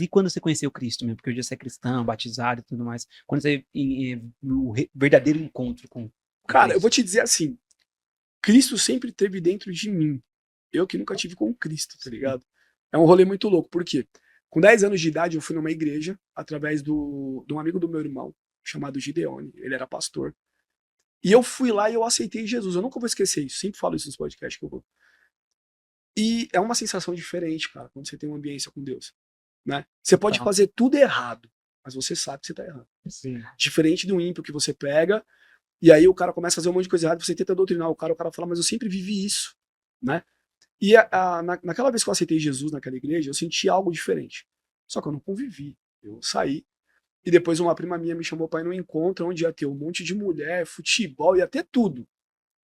e quando você conheceu Cristo mesmo? Porque hoje você é cristão, batizado e tudo mais. Quando você o verdadeiro encontro com Cara, eu vou Cristo. te dizer assim, Cristo sempre esteve dentro de mim. Eu que nunca tive com Cristo, tá Sim. ligado? É um rolê muito louco, por quê? Com 10 anos de idade, eu fui numa igreja, através de um amigo do meu irmão, chamado Gideone. Ele era pastor. E eu fui lá e eu aceitei Jesus. Eu nunca vou esquecer isso. Sempre falo isso nos podcasts que eu vou. E é uma sensação diferente, cara, quando você tem uma ambiência com Deus, né? Você pode Total. fazer tudo errado, mas você sabe que você tá errado. Sim. Diferente do ímpio que você pega, e aí o cara começa a fazer um monte de coisa errada, você tenta doutrinar o cara fala, mas eu sempre vivi isso, né? E naquela vez que eu aceitei Jesus naquela igreja, eu senti algo diferente. Só que eu não convivi. Eu saí. E depois uma prima minha me chamou para ir num encontro onde ia ter um monte de mulher, futebol, ia ter tudo.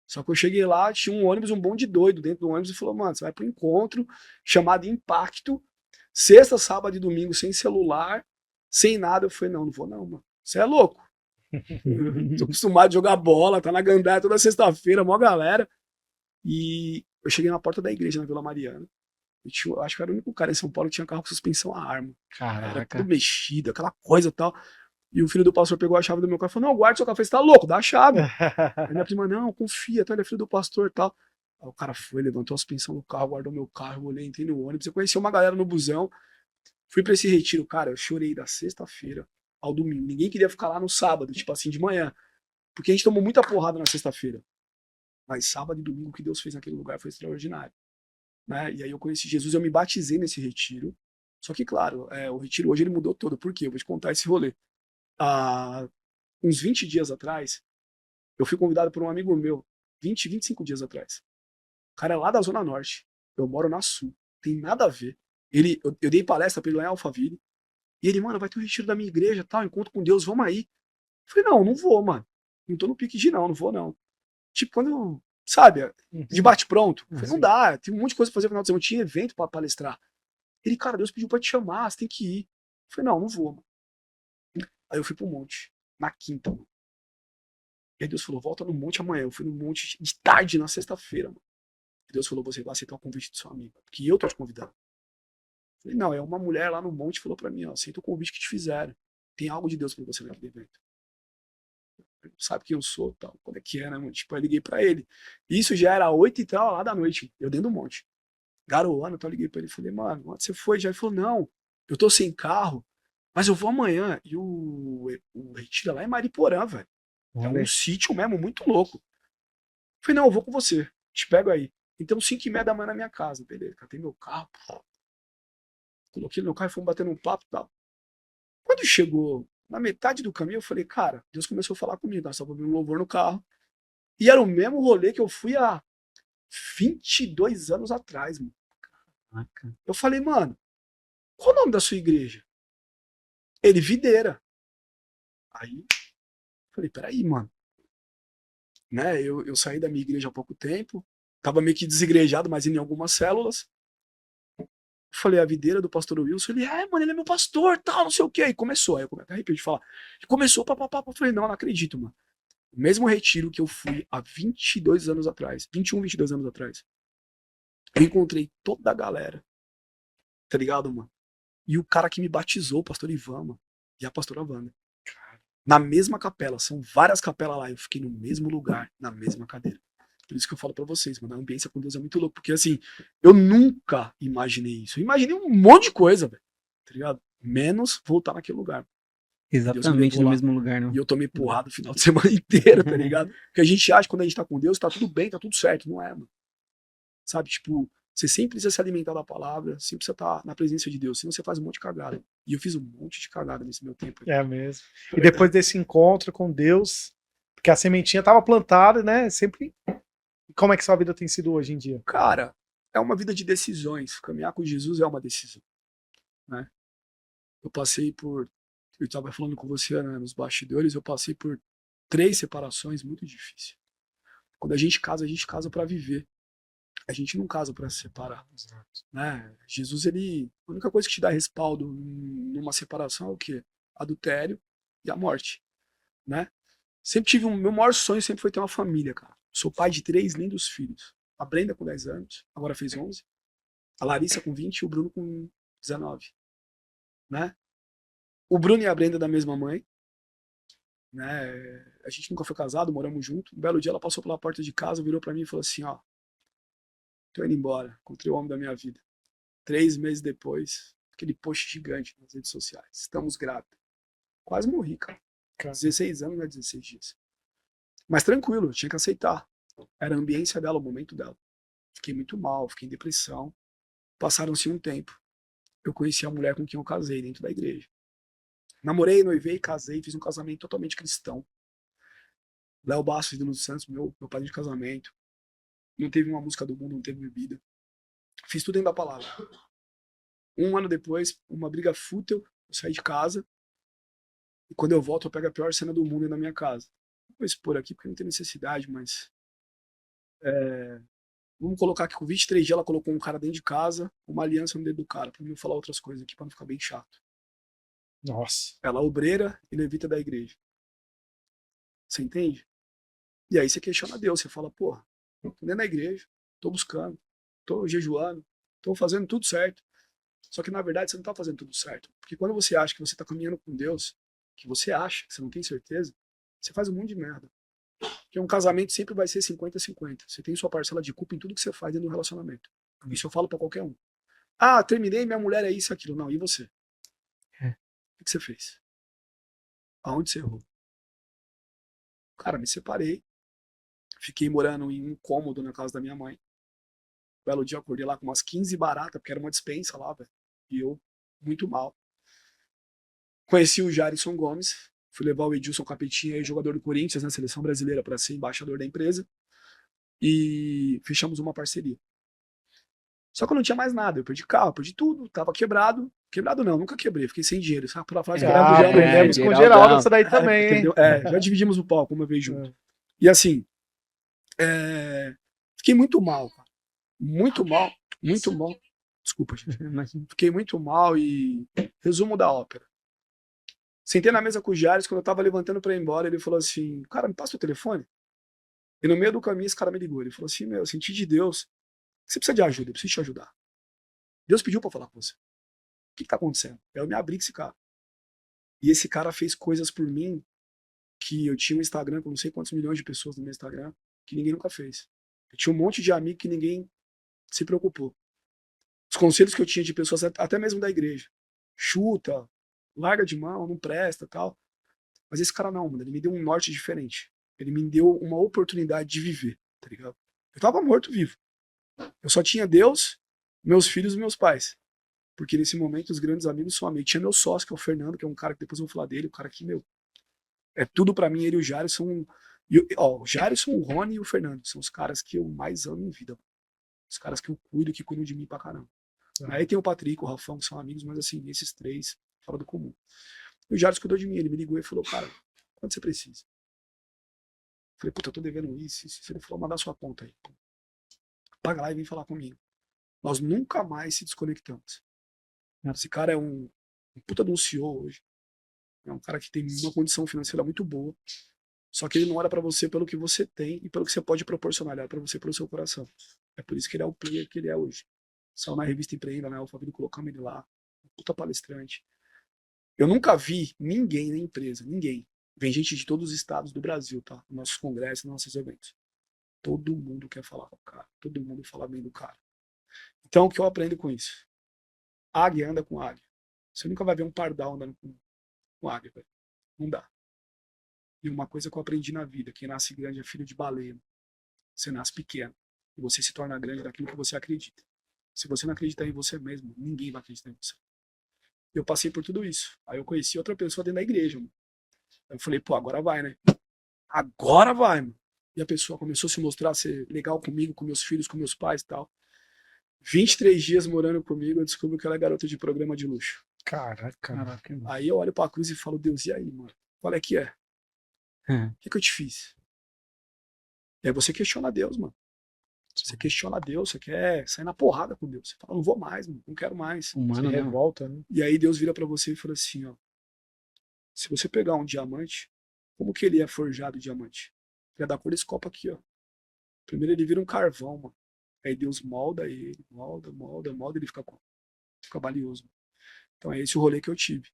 Só que eu cheguei lá, tinha um ônibus, um bonde doido dentro do ônibus e falou, mano, você vai pro encontro chamado Impacto, sexta, sábado e domingo, sem celular, sem nada. Eu falei, não, não vou não, mano. Você é louco. Tô acostumado a jogar bola, tá na gandaia toda sexta-feira, mó galera. E eu cheguei na porta da igreja, na Vila Mariana. Eu acho que eu era o único cara em São Paulo que tinha carro com suspensão a arma. Era tudo Caraca. mexido, aquela coisa e tal. E o filho do pastor pegou a chave do meu carro e falou: não, guarde seu carro. Eu falei: você tá louco? Dá a chave. Aí minha prima: não, confia, tá? Ele é filho do pastor e tal. Aí o cara foi, levantou a suspensão do carro, guardou meu carro, eu olhei, entrei no ônibus. Eu conheci uma galera no busão. Fui pra esse retiro. Cara, eu chorei da sexta-feira ao domingo. Ninguém queria ficar lá no sábado, tipo assim, de manhã. Porque a gente tomou muita porrada na sexta-feira. Mas sábado e domingo o que Deus fez naquele lugar foi extraordinário, né? E aí eu conheci Jesus, eu me batizei nesse retiro. Só que, claro, o retiro hoje ele mudou todo. Por quê? Eu vou te contar esse rolê. Há uns 20 dias atrás, eu fui convidado por um amigo meu, 25 dias atrás. O cara é lá da Zona Norte. Eu moro na Sul. Tem nada a ver. Eu dei palestra pra ele lá em Alphaville. E ele, mano, vai ter um retiro da minha igreja, tal, encontro com Deus, vamos aí. Eu falei, não, não vou, mano. Não tô no pique de não vou não. Tipo, quando, sabe, de Uhum. bate pronto. Eu falei, não Assim. dá, tem um monte de coisa pra fazer no final de semana. Tinha evento pra palestrar. Ele, cara, Deus pediu pra te chamar, você tem que ir. Eu falei, não, não vou, mano. Aí eu fui pro monte, na quinta, mano. E aí Deus falou, volta no monte amanhã. Eu fui no monte de tarde, na sexta-feira, mano. E Deus falou, você vai aceitar o convite do seu amigo, porque eu tô te convidando. Eu falei, não, é uma mulher lá no monte que falou pra mim, ó, aceita o convite que te fizeram. Tem algo de Deus pra você naquele evento. Sabe quem eu sou, tal, quando é que é, né, mano? Tipo, eu liguei pra ele. Isso já era 8 e tal, lá da noite, eu dentro do monte. Garoando, então eu liguei pra ele e falei, mano, onde você foi? Já ele falou, não, eu tô sem carro, mas eu vou amanhã. E o retiro é lá em Mariporã, velho. É um Olha. sítio mesmo, muito louco. Eu falei, não, eu vou com você, te pego aí. Então, 5h30 da manhã na minha casa, beleza, catei meu carro, coloquei no meu carro e fomos batendo um papo e tal. Quando chegou na metade do caminho, eu falei, cara, Deus começou a falar comigo, nós estávamos ouvindo um louvor no carro. E era o mesmo rolê que eu fui há 22 anos atrás, mano. Caraca. Eu falei, mano, qual o nome da sua igreja? Ele, Videira. Aí, falei, peraí, mano. Né? Eu saí da minha igreja há pouco tempo, tava meio que desigrejado, mas indo em algumas células. Eu falei, a videira do pastor Wilson. Ele, mano, ele é meu pastor, tal, não sei o que. Aí começou, aí eu até arrepio de falar. E começou, papapá. Eu falei, não, não acredito, mano. O mesmo retiro que eu fui há 22 anos atrás, 21, 22 anos atrás, eu encontrei toda a galera, tá ligado, mano? E o cara que me batizou, o pastor Ivan, mano, e a pastora Wanda. Na mesma capela, são várias capelas lá. Eu fiquei no mesmo lugar, na mesma cadeira. Por isso que eu falo pra vocês, mano, a ambiência com Deus é muito louco. Porque assim, eu nunca imaginei isso. Eu imaginei um monte de coisa, velho. Tá ligado? Menos voltar naquele lugar. E Deus me Exatamente levou no lá. mesmo lugar, E não. eu tomei porrada o final de semana inteiro, tá ligado? Porque a gente acha que quando a gente tá com Deus, tá tudo bem, tá tudo certo. Não é, mano. Sabe? Tipo, você sempre precisa se alimentar da palavra, sempre precisa estar na presença de Deus, senão você faz um monte de cagada. E eu fiz um monte de cagada nesse meu tempo aí. É mesmo. E depois desse encontro com Deus, porque a sementinha estava plantada, né? Sempre. Como é que sua vida tem sido hoje em dia? Cara, é uma vida de decisões. Caminhar com Jesus é uma decisão, né? Eu passei por, eu estava falando com você, né, nos bastidores, eu passei por 3 separações muito difíceis. Quando a gente casa para viver. A gente não casa para se separar, né? Jesus, a única coisa que te dá respaldo numa separação é o quê? Adultério e a morte, né? Sempre tive meu maior sonho sempre foi ter uma família, cara. Sou pai de 3 lindos filhos. A Brenda com 10 anos, agora fez 11. A Larissa com 20 e o Bruno com 19. né? O Bruno e a Brenda da mesma mãe, né? A gente nunca foi casado, moramos junto. Um belo dia ela passou pela porta de casa, virou pra mim e falou assim, ó, tô indo embora, encontrei o homem da minha vida. 3 meses depois, aquele post gigante nas redes sociais, estamos grávidos. Quase morri, cara. 16 anos, né? 16 dias. Mas tranquilo, eu tinha que aceitar. Era a ambiência dela, o momento dela. Fiquei muito mal, fiquei em depressão. Passaram-se um tempo. Eu conheci a mulher com quem eu casei dentro da igreja. Namorei, noivei, casei, fiz um casamento totalmente cristão. Léo Bastos, Ídolo dos Santos, meu padrinho de casamento. Não teve uma música do mundo, não teve bebida. Fiz tudo dentro da palavra. 1 ano depois, uma briga fútil, eu saí de casa. E quando eu volto, eu pego a pior cena do mundo na minha casa. Não vou expor aqui porque não tem necessidade, mas... vamos colocar que com 23 dias ela colocou um cara dentro de casa, uma aliança no dedo do cara, pra mim não falar outras coisas aqui, pra não ficar bem chato. Nossa. Ela é obreira e levita da igreja. Você entende? E aí você questiona Deus, você fala, porra, tô dentro da igreja, tô buscando, tô jejuando, tô fazendo tudo certo. Só que na verdade você não tá fazendo tudo certo. Porque quando você acha que você tá caminhando com Deus, que você acha, que você não tem certeza, você faz um monte de merda. Porque um casamento sempre vai ser 50-50. Você tem sua parcela de culpa em tudo que você faz dentro do relacionamento. Isso eu falo pra qualquer um. Ah, terminei, minha mulher é isso, aquilo. Não, e você? O que você fez? Aonde você errou? Cara, me separei. Fiquei morando em um cômodo na casa da minha mãe. Belo dia eu acordei lá com umas 15 baratas, porque era uma despensa lá, velho. E eu, muito mal. Conheci o Jairson Gomes. Fui levar o Edilson Capetinha, aí, jogador do Corinthians, na seleção brasileira, para ser embaixador da empresa. E fechamos uma parceria. Só que eu não tinha mais nada. Eu perdi carro, perdi tudo. Tava quebrado. Quebrado não, nunca quebrei. Fiquei sem dinheiro. Sabe? Pela frase quebrado já Aprendemos com o Geraldão. Geraldo essa daí também, hein? entendeu? Já dividimos o palco uma vez junto. E assim, fiquei muito mal, cara. Muito mal, muito mal. Desculpa, gente. Fiquei muito mal e resumo da ópera. Sentei na mesa com o Jairus, quando eu tava levantando pra ir embora, ele falou assim, cara, me passa o telefone. E no meio do caminho esse cara me ligou, ele falou assim, meu, eu senti de Deus, você precisa de ajuda, eu preciso te ajudar. Deus pediu pra falar com você. O que tá acontecendo? Eu me abri com esse cara. E esse cara fez coisas por mim que eu tinha um Instagram com não sei quantos milhões de pessoas no meu Instagram, que ninguém nunca fez. Eu tinha um monte de amigo que ninguém se preocupou. Os conselhos que eu tinha de pessoas, até mesmo da igreja. Chuta, larga de mão, não presta, tal. Mas esse cara não, mano, ele me deu um norte diferente. Ele me deu uma oportunidade de viver, tá ligado? Eu tava morto vivo. Eu só tinha Deus, meus filhos e meus pais. Porque nesse momento os grandes amigos são amigos. Tinha meu sócio, que é o Fernando, que é um cara que depois eu vou falar dele, o cara que, meu, é tudo pra mim, ele e o Jair são... o Jair, o Rony e o Fernando são os caras que eu mais amo em vida. Os caras que eu cuido, que cuidam de mim pra caramba. Aí tem o Patrick, o Rafão, que são amigos, mas assim, esses 3, fora do comum. E o Jair cuidou de mim, ele me ligou e falou, cara, quanto você precisa? Falei, puta, eu tô devendo isso. Ele falou, manda a sua conta aí. Paga lá e vem falar comigo. Nós nunca mais se desconectamos. Esse cara é um puta de um CEO hoje. É um cara que tem uma condição financeira muito boa. Só que ele não olha pra você pelo que você tem e pelo que você pode proporcionar, ele olha pra você pelo seu coração. É por isso que ele é o player que ele é hoje. Saiu na revista Empreenda, né? O Fabrício colocamos ele lá. Um puta palestrante. Eu nunca vi ninguém na empresa, ninguém. Vem gente de todos os estados do Brasil, tá? Nossos congressos, nossos eventos. Todo mundo quer falar com o cara. Todo mundo fala bem do cara. Então, o que eu aprendo com isso? Águia anda com águia. Você nunca vai ver um pardal andando com águia, velho. Não dá. E uma coisa que eu aprendi na vida, quem nasce grande é filho de baleia. Você nasce pequeno. E você se torna grande daquilo que você acredita. Se você não acreditar em você mesmo, ninguém vai acreditar em você. Eu passei por tudo isso. Aí eu conheci outra pessoa dentro da igreja, mano. Eu falei, pô, agora vai, né? Agora vai, mano. E a pessoa começou a se mostrar ser legal comigo, com meus filhos, com meus pais e tal. 23 dias morando comigo, eu descubro que ela é garota de programa de luxo. Caraca. Aí eu olho pra cruz e falo, Deus, e aí, mano? Qual é que é? O que eu te fiz? E aí você questiona Deus, mano. Você questiona Deus, você quer sair na porrada com Deus. Você fala, não vou mais, mano, não quero mais. Humano, Se né? revolta, né? E aí Deus vira pra você e fala assim, ó. Se você pegar um diamante, como que ele é forjado diamante? Ele é da cor desse copo aqui, ó. Primeiro ele vira um carvão, mano. Aí Deus molda ele, molda, ele fica valioso. Então é esse o rolê que eu tive.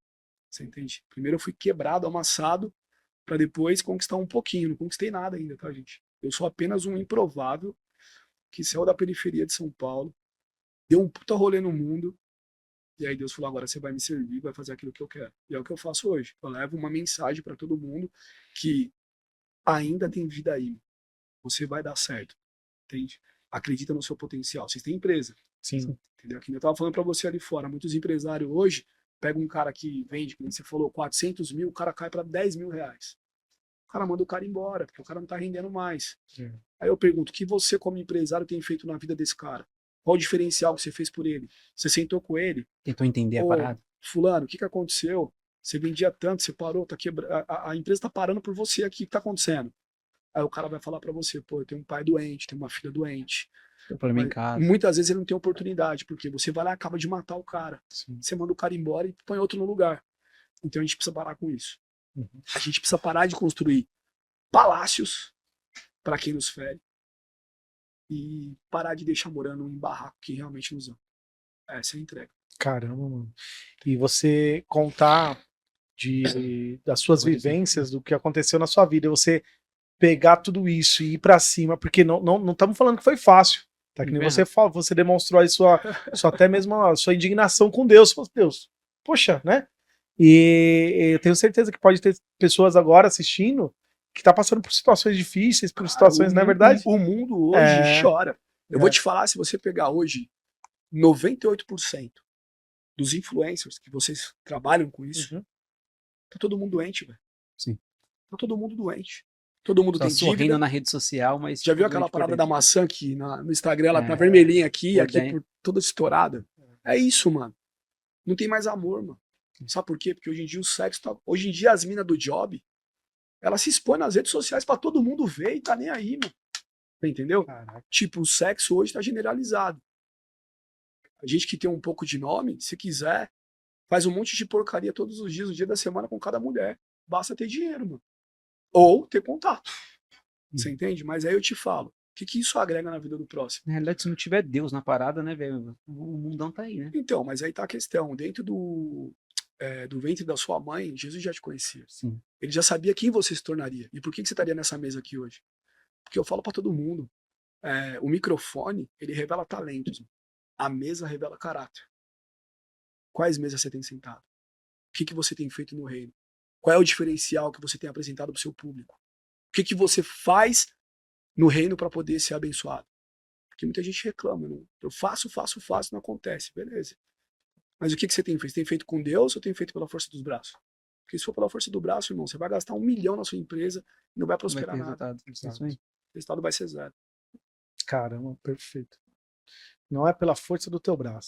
Você entende? Primeiro eu fui quebrado, amassado, pra depois conquistar um pouquinho. Não conquistei nada ainda, tá, gente? Eu sou apenas um improvável que saiu da periferia de São Paulo, deu um puta rolê no mundo, e aí Deus falou, agora você vai me servir, vai fazer aquilo que eu quero. E é o que eu faço hoje. Eu levo uma mensagem pra todo mundo que ainda tem vida aí. Você vai dar certo, entende? Acredita no seu potencial. Vocês têm empresa, Sim. entendeu? Que nem eu tava falando pra você ali fora, muitos empresários hoje pegam um cara que vende, como você falou, 400 mil, o cara cai pra 10 mil reais. O cara manda o cara embora, porque o cara não tá rendendo mais. Aí eu pergunto, o que você como empresário tem feito na vida desse cara? Qual o diferencial que você fez por ele? Você sentou com ele? Tentou entender a Ô, parada. fulano, o que aconteceu? Você vendia tanto, você parou, tá a empresa tá parando por você aqui, o que tá acontecendo? Aí o cara vai falar pra você, pô, eu tenho um pai doente, tenho uma filha doente. Tem problema em Mas casa. muitas vezes ele não tem oportunidade, porque você vai lá e acaba de matar o cara. Sim. Você manda o cara embora e põe outro no lugar. Então a gente precisa parar com isso. Uhum. A gente precisa parar de construir palácios para quem nos fere e parar de deixar morando em barraco que realmente nos ama. Essa é a entrega. Caramba, mano. E você contar das suas vivências, do que aconteceu na sua vida, você pegar tudo isso e ir pra cima, porque não estamos falando que foi fácil. Tá? Que nem você falou, você demonstrou aí sua até mesmo a sua indignação com Deus. Você falou, Deus, poxa, né? E eu tenho certeza que pode ter pessoas agora assistindo que tá passando por situações difíceis, por situações, não é verdade? O mundo hoje chora. Eu vou te falar, se você pegar hoje 98% dos influencers que vocês trabalham com isso, tá todo mundo doente, velho. Sim. Tá todo mundo doente. Todo mundo Tá tem sorrindo dívida. na rede social, mas... Já viu tipo, aquela doente por parada dentro. da maçã que no Instagram ela tá vermelhinha aqui, por aqui dentro. toda estourada? É isso, mano. Não tem mais amor, mano. Sabe por quê? Porque hoje em dia o sexo tá... Hoje em dia as minas do job, ela se expõe nas redes sociais pra todo mundo ver e tá nem aí, mano. Entendeu? Caraca. Tipo, o sexo hoje tá generalizado. A gente que tem um pouco de nome, se quiser, faz um monte de porcaria todos os dias, no dia da semana, com cada mulher. Basta ter dinheiro, mano. Ou ter contato. Você entende? Mas aí eu te falo, o que isso agrega na vida do próximo? Na realidade, se não tiver Deus na parada, né, velho? O mundão tá aí, né? Então, mas aí tá a questão. Dentro do ventre da sua mãe, Jesus já te conhecia. Sim. Ele já sabia quem você se tornaria. E por que você estaria nessa mesa aqui hoje? Porque eu falo pra todo mundo, o microfone, ele revela talentos. A mesa revela caráter. Quais mesas você tem sentado? O que você tem feito no reino? Qual é o diferencial que você tem apresentado pro seu público? O que você faz no reino para poder ser abençoado? Porque muita gente reclama, não? Eu faço, não acontece, beleza. Mas o que você tem feito? Você tem feito com Deus ou tem feito pela força dos braços? Porque se for pela força do braço, irmão, você vai gastar 1 milhão na sua empresa e não vai prosperar Vai ter nada. resultado. Isso aí. O resultado vai ser zero. Caramba, perfeito. Não é pela força do teu braço.